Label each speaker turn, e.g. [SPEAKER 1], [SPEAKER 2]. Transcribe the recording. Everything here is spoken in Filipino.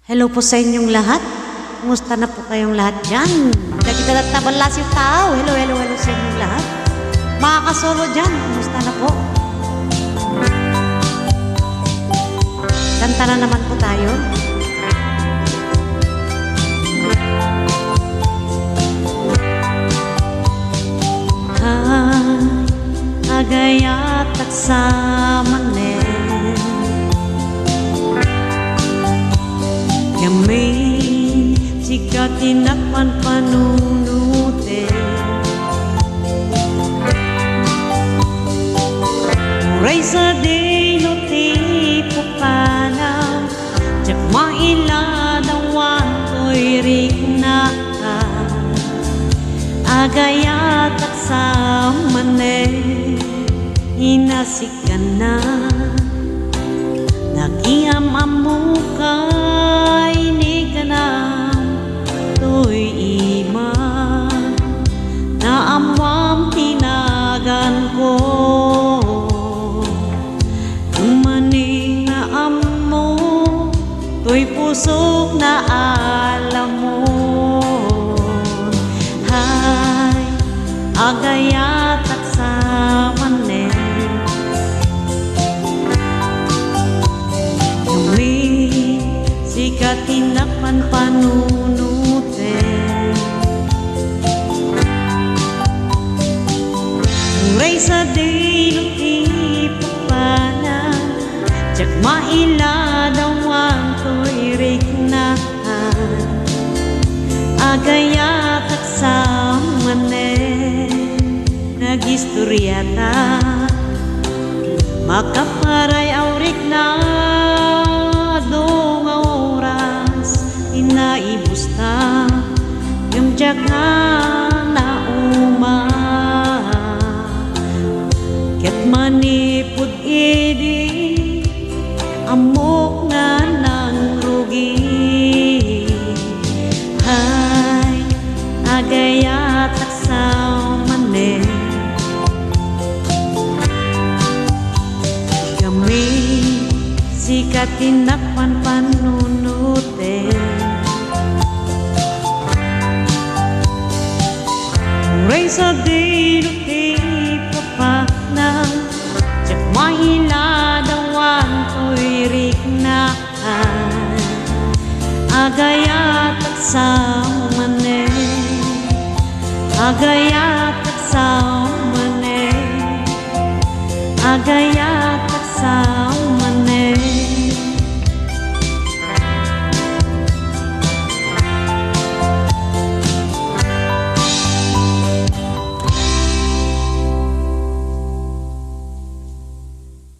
[SPEAKER 1] Hello po sa inyong lahat. Kumusta na po kayong lahat dyan? Kita na tabalas yung tao. Hello sa inyong lahat. Mga kasolo dyan, kumusta na po? Kanta na naman po tayo. Agayat at sa manen Yamin jika tinakpan panunute Muray sa dino tipo pana Jak mailadawan ko'y rignaka Agayat at sa manen Inasikan na Nakiam-amu kay ni kanam To'y ima Naamwam tinagan ko Kumaning naammo To'y pusok na alam mo Hay, agayat at sa manen Sikat tinakpan panunute Muray sa dilo tipapana Jak mailadawan ko'y rignahan Agayat at sa manen Nagistoryata Makaparay aurik na Naibusta yung jaga na uma Ket manipod idi amok na nang rugi Hay, agayat at sa manen Kami sikat tinakpan panunute Muray sa dilo tipapana Jak mailadawan ko'y rignahan Agayat at sa manen Agayat at sa manen Agayat at sa